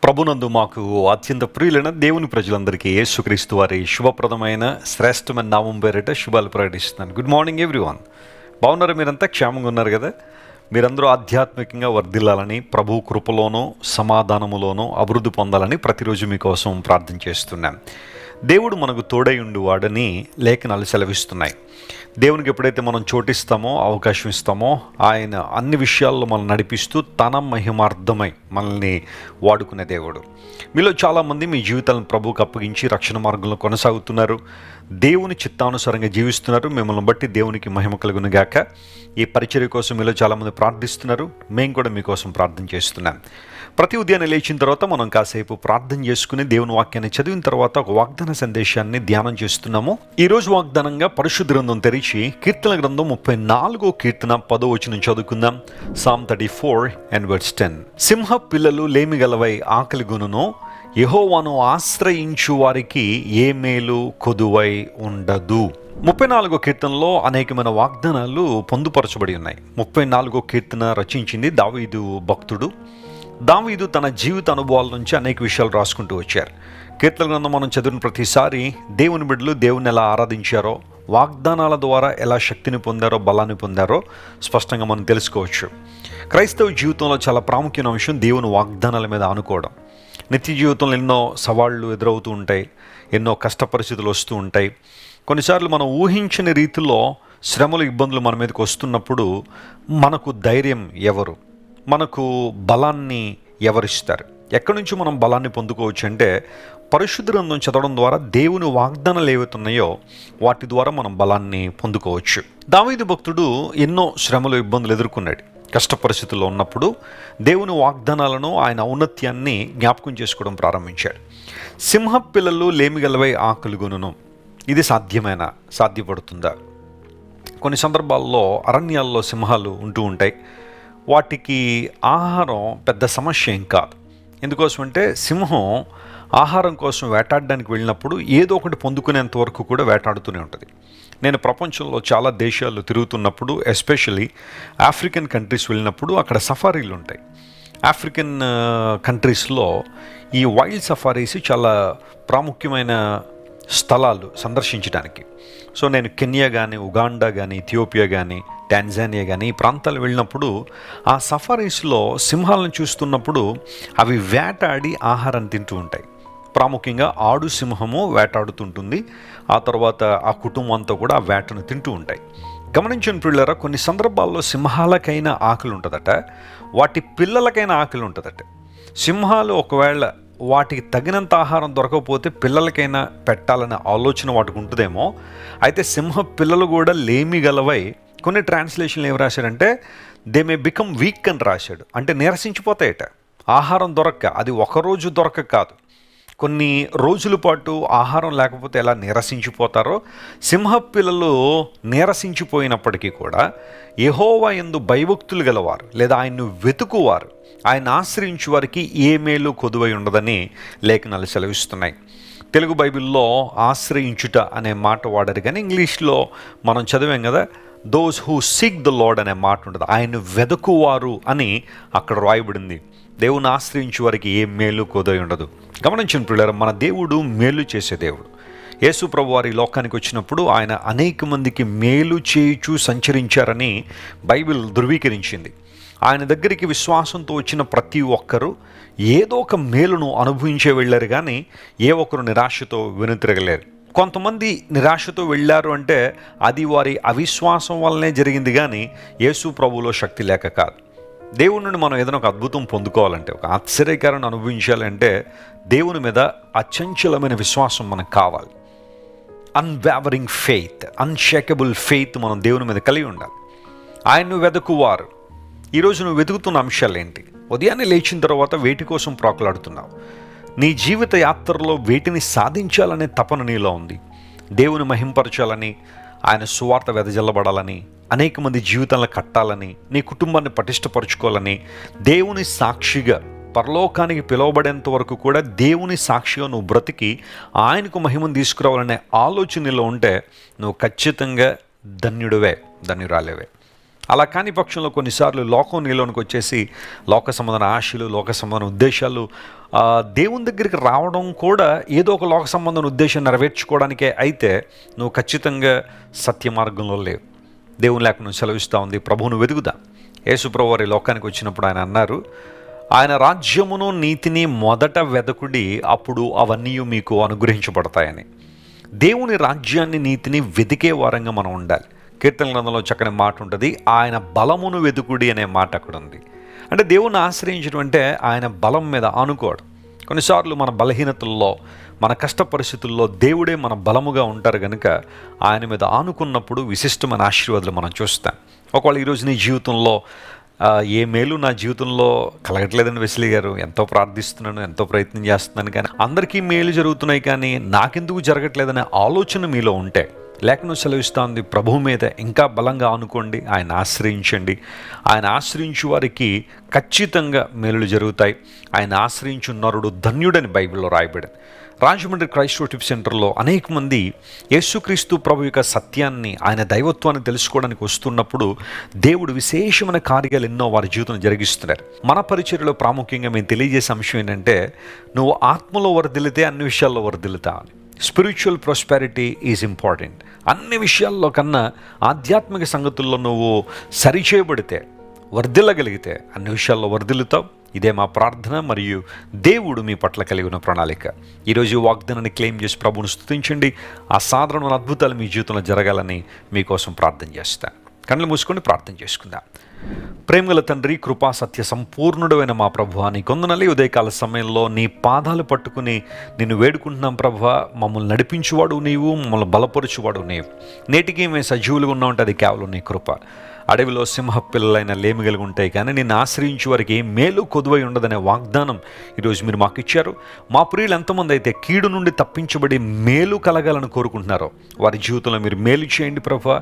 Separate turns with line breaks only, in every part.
ప్రభునందు మాకు అత్యంత ప్రియులైన దేవుని ప్రజలందరికీ యేసుక్రీస్తు వారి శుభప్రదమైన శ్రేష్టమైన నామం పేరిట శుభాలు ప్రకటిస్తున్నాను. Good morning everyone. బాగున్నారు? మీరంతా క్షేమంగా ఉన్నారు కదా? మీరందరూ ఆధ్యాత్మికంగా వర్ధిల్లాలని, ప్రభు కృపలోనూ సమాధానములోనూ అభివృద్ధి పొందాలని ప్రతిరోజు మీకోసం ప్రార్థన చేస్తున్నాను. దేవుడు మనకు తోడై ఉండి వాడని లేఖనాలు సెలవిస్తున్నాయి. దేవునికి ఎప్పుడైతే మనం చోటిస్తామో, అవకాశం ఇస్తామో, ఆయన అన్ని విషయాల్లో మనం నడిపిస్తూ తన మహిమార్థమై మనల్ని వాడుకునే దేవుడు. మీలో చాలామంది మీ జీవితాలను ప్రభువుకు అప్పగించి రక్షణ మార్గంలో కొనసాగుతున్నారు, దేవుని చిత్తానుసారంగా జీవిస్తున్నారు. మిమ్మల్ని బట్టి దేవునికి మహిమ కలుగును గాక. ఈ పరిచర్య కోసం మీలో చాలామంది ప్రార్థిస్తున్నారు. మేము కూడా మీకోసం ప్రార్థన చేస్తున్నాం. ప్రతి ఉదయాన్నే లేచిన తర్వాత మనం కాసేపు ప్రార్థన చేసుకుని దేవుని వాక్యాన్ని చదివిన తర్వాత ఒక వాగ్దాన సందేశాన్ని ధ్యానం చేస్తున్నాము. ఈరోజు వాగ్దానంగా పరిశుద్ధ గ్రంథం తెరిచి కీర్తన గ్రంథం 34వ కీర్తన 10వ వచనం చదువుకుందాం. Psalm 34 and verse 10. సింహ పిల్లలు లేమిగలవై ఆకలి గునును, యెహోవాను ఆశ్రయించు వారికి ఏ మేలు కొదువై ఉండదు. 34వ కీర్తనలో అనేకమైన వాగ్దానాలు పొందుపరచబడి ఉన్నాయి. 34వ కీర్తన రచించింది దావీదు భక్తుడు. దావీదు తన జీవిత అనుభవాల నుంచి అనేక విషయాలు రాసుకుంటూ వచ్చారు. కీర్తన గ్రంథం మనం చదివిన ప్రతిసారి దేవుని బిడ్డలు దేవుని ఎలా ఆరాధించారో, వాగ్దానాల ద్వారా ఎలా శక్తిని పొందారో, బలాన్ని పొందారో స్పష్టంగా మనం తెలుసుకోవచ్చు. క్రైస్తవ జీవితంలో చాలా ప్రాముఖ్యమైన విషయం దేవుని వాగ్దానాల మీద ఆనుకోవడం. నిత్య జీవితంలో ఎన్నో సవాళ్లు ఎదురవుతూ ఉంటాయి, ఎన్నో కష్ట పరిస్థితులు వస్తూ ఉంటాయి. కొన్నిసార్లు మనం ఊహించని రీతిలో శ్రమలు, ఇబ్బందులు మన మీదకి వస్తున్నప్పుడు మనకు ధైర్యం ఎవరు, మనకు బలాన్ని ఎవరిస్తారు? ఎక్కడి నుంచి మనం బలాన్ని పొందుకోవచ్చు అంటే పరిశుద్ధ గ్రంథం చదవడం ద్వారా దేవుని వాగ్దానాలు ఏవైతే ఉన్నాయో వాటి ద్వారా మనం బలాన్ని పొందుకోవచ్చు. దావీదు భక్తుడు ఎన్నో శ్రమలు, ఇబ్బందులు ఎదుర్కొన్నాడు. కష్ట పరిస్థితుల్లో ఉన్నప్పుడు దేవుని వాగ్దానాలను, ఆయన ఔన్నత్యాన్ని జ్ఞాపకం చేసుకోవడం ప్రారంభించాడు. సింహ పిల్లలు లేమిగలవై ఆకలిగొనును. ఇది సాధ్యపడుతుందా? కొన్ని సందర్భాల్లో అరణ్యాల్లో సింహాలు ఉంటూ ఉంటాయి. వాటికి ఆహారం పెద్ద సమస్య ఏం కాదు. ఎందుకోసమంటే సింహం ఆహారం కోసం వేటాడడానికి వెళ్ళినప్పుడు ఏదో ఒకటి పొందుకునేంత వరకు కూడా వేటాడుతూనే ఉంటుంది. నేను ప్రపంచంలో చాలా దేశాలు తిరుగుతున్నప్పుడు, ఎస్పెషల్లీ ఆఫ్రికన్ కంట్రీస్ వెళ్ళినప్పుడు అక్కడ సఫారీలు ఉంటాయి. ఆఫ్రికన్ కంట్రీస్లో ఈ వైల్డ్ సఫారీస్ చాలా ప్రాముఖ్యమైన స్థలాలు సందర్శించడానికి. సో నేను కెన్యా కానీ, ఉగాండా కానీ, ఇథియోపియా కానీ, టాంజానియా కానీ ఈ ప్రాంతాలు వెళ్ళినప్పుడు ఆ సఫారీస్లో సింహాలను చూస్తున్నప్పుడు అవి వేటాడి ఆహారాన్ని తింటూ ఉంటాయి. ప్రాముఖ్యంగా ఆడు సింహము వేటాడుతుంటుంది. ఆ తర్వాత ఆ కుటుంబం అంతా కూడా ఆ వేటను తింటూ ఉంటాయి. గమనించిన పిల్లరా, కొన్ని సందర్భాల్లో సింహాలకైనా ఆకలి ఉంటుందట, వాటి పిల్లలకైనా ఆకలి ఉంటుందట. సింహాలు ఒకవేళ వాటికి తగినంత ఆహారం దొరకకపోతే పిల్లలకైనా పెట్టాలనే ఆలోచన వాటికి ఉంటుందేమో. అయితే సింహ పిల్లలు కూడా లేమిగలవై, కొన్ని ట్రాన్స్లేషన్లు ఏమి రాశాడంటే దే మే బికమ్ వీక్ అని రాశాడు. అంటే నీరసించిపోతాయట ఆహారం దొరక్క. అది ఒకరోజు దొరక కాదు, కొన్ని రోజుల పాటు ఆహారం లేకపోతే ఎలా నీరసించిపోతారో, సింహ పిల్లలు నీరసించిపోయినప్పటికీ కూడా యెహోవా యందు భయభక్తులు గలవారు లేదా ఆయన్ను వెతుకువారు, ఆయన ఆశ్రయించు వారికి ఏ మేలు కొదువై ఉండదని లేఖనాలు సెలవిస్తున్నాయి. తెలుగు బైబిల్లో ఆశ్రయించుట అనే మాట వాడారు, కానీ ఇంగ్లీష్లో మనం చదివాం కదా, those who seek the lord అనే మాట ఉంటుంది. ఆయన వెదకువారు అని అక్కడ రాయబడింది. దేవుని ఆశ్రయించే వారికి ఏ మేలు కొదువై ఉండదు. గమనించిన పిల్లలు, మన దేవుడు మేలు చేసే దేవుడు. యేసు ప్రభు వారి లోకానికి వచ్చినప్పుడు ఆయన అనేక మందికి మేలు చేయుచు సంచరించారని బైబిల్ ధృవీకరించింది. ఆయన దగ్గరికి విశ్వాసంతో వచ్చిన ప్రతి ఒక్కరూ ఏదో ఒక మేలును అనుభవించే వెళ్ళారు, కానీ ఏ ఒక్కరు నిరాశతో వెనుతిరగలేరు. కొంతమంది నిరాశతో వెళ్ళారు అంటే అది వారి అవిశ్వాసం వల్లనే జరిగింది, కానీ యేసు ప్రభువులో శక్తి లేక కాదు. దేవుని నుండి మనం ఏదైనా ఒక అద్భుతం పొందుకోవాలంటే, ఒక ఆశ్చర్యకారాన్ని అనుభవించాలంటే దేవుని మీద అచంచలమైన విశ్వాసం మనకు కావాలి. అన్వావరింగ్ ఫెయిత్, అన్షేకబుల్ ఫెయిత్ మనం దేవుని మీద కలిగి ఉండాలి. ఆయన్ను వెతుకువారు. ఈరోజు నువ్వు వెతుకుతున్న అంశాలు ఏంటి? ఉదయాన్నే లేచిన తర్వాత వేటి కోసం ప్రాకులాడుతున్నావు? నీ జీవిత యాత్రలో వేటిని సాధించాలనే తపన నీలో ఉంది. దేవుని మహింపరచాలని, ఆయన సువార్త వెదజల్లబడాలని, అనేక మంది జీవితాలను కట్టాలని, నీ కుటుంబాన్ని పటిష్టపరచుకోవాలని, దేవుని సాక్షిగా పరలోకానికి పిలువబడేంత వరకు కూడా దేవుని సాక్షిగా నువ్వు బ్రతికి ఆయనకు మహిమను తీసుకురావాలనే ఆలోచనలో ఉంటే నువ్వు ఖచ్చితంగా ధన్యుడివే, ధన్యురాలేవే. అలా కాని పక్షంలో కొన్నిసార్లు లోకం నీలోనికి వచ్చేసి లోక సంబంధమైన ఆశలు, లోక సంబంధమైన ఉద్దేశాలు, దేవుని దగ్గరికి రావడం కూడా ఏదో ఒక లోక సంబంధమైన ఉద్దేశం నెరవేర్చుకోవడానికే అయితే నువ్వు ఖచ్చితంగా సత్య మార్గంలో లేవు. దేవుని లేఖనం సెలవిస్తూ ఉంది, ప్రభువును వెతుకుదా. యేసుప్రభువు వారి లోకానికి వచ్చినప్పుడు ఆయన అన్నారు, ఆయన రాజ్యమును నీతిని మొదట వెదకుడి, అప్పుడు అవన్నీ మీకు అనుగ్రహించబడతాయని. దేవుని రాజ్యాన్ని, నీతిని వెతికే వారంగా మనం ఉండాలి. కీర్తన గ్రంథంలో చక్కని మాట ఉంటుంది, ఆయన బలమును వెతుకుడి అనే మాట అక్కడ ఉంది. అంటే దేవుని ఆశ్రయించడం అంటే ఆయన బలం మీద ఆనుకోవడం. కొన్నిసార్లు మన బలహీనతల్లో, మన కష్ట పరిస్థితుల్లో దేవుడే మన బలముగా ఉంటారు కనుక ఆయన మీద ఆనుకున్నప్పుడు విశిష్టమైన ఆశీర్వాదాలు మనం చూస్తాం. ఒకవేళ ఈరోజు నీ జీవితంలో ఏ మేలు నా జీవితంలో కలగట్లేదని వెస్లీ గారు, ఎంతో ప్రార్థిస్తున్నాను, ఎంతో ప్రయత్నం చేస్తున్నాను, కానీ అందరికీ మేలు జరుగుతున్నాయి కానీ నాకెందుకు జరగట్లేదనే ఆలోచన మీలో ఉంటే లేఖనం సెలవిస్తోంది, ప్రభువు మీద ఇంకా బలంగా ఆనుకోండి, ఆయన ఆశ్రయించండి. ఆయన ఆశ్రయించు వారికి ఖచ్చితంగా మేలులు జరుగుతాయి. ఆయన ఆశ్రయించు నరుడు ధన్యుడని బైబిల్లో రాయబడింది. రాజమండ్రి క్రైస్ట్ వర్షిప్ సెంటర్లో అనేక మంది యేసుక్రీస్తు ప్రభు యొక్క సత్యాన్ని, ఆయన దైవత్వాన్ని తెలుసుకోవడానికి వస్తున్నప్పుడు దేవుడు విశేషమైన కార్యాలు ఎన్నో వారి జీవితంలో జరిగిస్తున్నారు. మన పరిచర్యలో ప్రాముఖ్యంగా మేము తెలియజేసే అంశం ఏంటంటే, నువ్వు ఆత్మలో వర్ధిల్లితే అన్ని విషయాల్లో వర్ధిల్లుతా అని. Spiritual prosperity is important. అన్ని విషయాల్లో కన్నా ఆధ్యాత్మిక సంగతుల్లో నువ్వు సరిచేయబడితే, వర్ధిల్లగలిగితే అన్ని విషయాల్లో వర్ధిల్లుతావు. ఇదే మా ప్రార్థన మరియు దేవుడు మీ పట్ల కలిగి ఉన్న ప్రణాళిక. ఈరోజు వాగ్దానాన్ని క్లెయిమ్ చేసి ప్రభువును స్తుతించండి. అసాధారణమైన అద్భుతాలు మీ జీవితంలో జరగాలని మీకోసం ప్రార్థన చేస్తాను. కళ్ళు మూసుకొని ప్రార్థన చేసుకుందాం. ప్రేమగల తండ్రి, కృపా సత్య సంపూర్ణుడైన మా ప్రభువా, నీ కొందనల్లి ఉదయకాల సమయంలో నీ పాదాలు పట్టుకుని నిన్ను వేడుకుంటున్నాం ప్రభువా. మమ్మల్ని నడిపించువాడు నీవు, మమ్మల్ని బలపరుచువాడు నీవు. నేటికి మేము సజీవులుగా ఉన్నామంటే అది కేవలం నీ కృప. అడవిలో సింహ పిల్లలైన లేమి కలిగి ఉంటాయి కానీ నిన్ను ఆశ్రయించే వారికి ఏ మేలు కొదువై ఉండదనే వాగ్దానం ఈరోజు మీరు మాకు ఇచ్చారు. మా ప్రియులు ఎంతమంది అయితే కీడు నుండి తప్పించబడి మేలు కలగాలని కోరుకుంటున్నారో వారి జీవితంలో మీరు మేలు చేయండి ప్రభువా.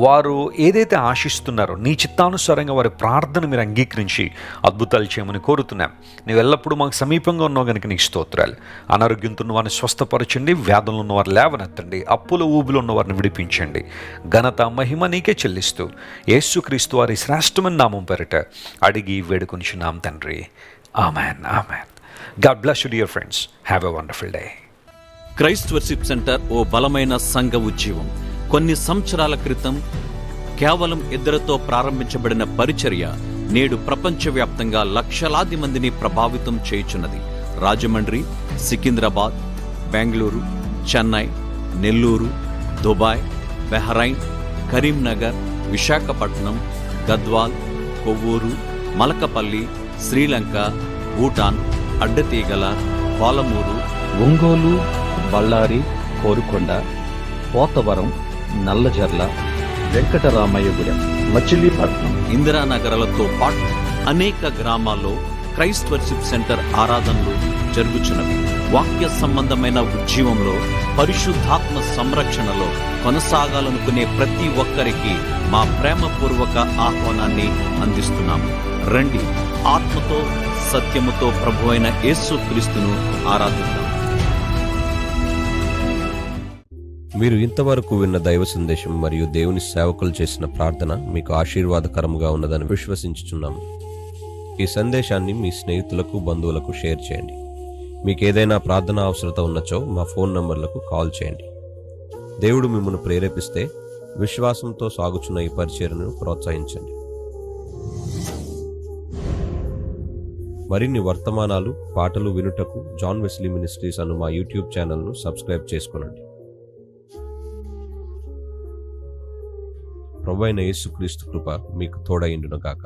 వారు ఏదైతే ఆశిస్తున్నారో నీ చిత్తానుసారంగా వారి ప్రార్థన మీరు అంగీకరించి అద్భుతాలు చేయమని కోరుతున్నాం. నువ్వు ఎల్లప్పుడూ మాకు సమీపంగా ఉన్నావు కనుక నీకు స్తోత్రాలు. అనారోగ్యంతో ఉన్న వారిని స్వస్థపరచండి, వ్యాధులు ఉన్న వారిని లేవనెత్తండి, అప్పుల ఊబిలో ఉన్న వారిని విడిపించండి. ఘనత మహిమ నీకే చెల్లిస్తూ యేసుక్రీస్తు వారి శ్రేష్టమైన నామం పేరిట అడిగి వేడుకొనిచున్నాం తండ్రి. Amen, amen. God bless you dear friends. Have a wonderful day.
Christ worship centre ఓ బలమైన సంఘ ఉద్యమం. కొన్ని సంవత్సరాల క్రితం కేవలం 2తో ప్రారంభించబడిన పరిచర్య నేడు ప్రపంచవ్యాప్తంగా లక్షలాది మందిని ప్రభావితం చేయుచున్నది. రాజమండ్రి, సికింద్రాబాద్, బెంగళూరు, చెన్నై, నెల్లూరు, దుబాయ్, బెహ్రైన్, కరీంనగర్, విశాఖపట్నం, గద్వాల్, కొవ్వూరు, మలకపల్లి, శ్రీలంక, భూటాన్, అడ్డతీగల, పాలమూరు,
ఒంగోలు, బళ్ళారి, కోరుకొండ, పోతవరం, నల్లజర్ల, వెంకటరామయ్యగూడెం, మచిలీపట్నం,
ఇందిరానగర్లతో పాటు అనేక గ్రామాల్లో క్రైస్ట్ వర్షిప్ సెంటర్ ఆరాధనలు జరుగుచున్నవి. వాక్య సంబంధమైన ఉద్యమంలో, పరిశుద్ధాత్మ సంరక్షణలో కొనసాగాలనుకునే ప్రతి ఒక్కరికి మా ప్రేమపూర్వక ఆహ్వానాన్ని అందిస్తున్నాము. రండి, ఆత్మతో సత్యముతో ప్రభువైన యేసుక్రీస్తును ఆరాధిద్దాం.
మీరు ఇంతవరకు విన్న దైవ సందేశం మరియు దేవుని సేవకులు చేసిన ప్రార్థన మీకు ఆశీర్వాదకరముగా ఉన్నదని విశ్వసించుచున్నాము. ఈ సందేశాన్ని మీ స్నేహితులకు, బంధువులకు షేర్ చేయండి. మీకు ఏదైనా ప్రార్థన అవసరత ఉన్నచో మా ఫోన్ నంబర్లకు కాల్ చేయండి. దేవుడు మిమ్మల్ని ప్రేరేపిస్తే విశ్వాసంతో సాగుచున్న ఈ పరిచర్యను ప్రోత్సహించండి. మరిన్ని వర్తమానాలు, పాటలు వినుటకు జాన్ వెస్లీ మినిస్ట్రీస్ అను మా యూట్యూబ్ ఛానల్ను సబ్స్క్రైబ్ చేసుకోనండి. ప్రభువైన యేసుక్రీస్తు కృప మీకు తోడైండును గాక.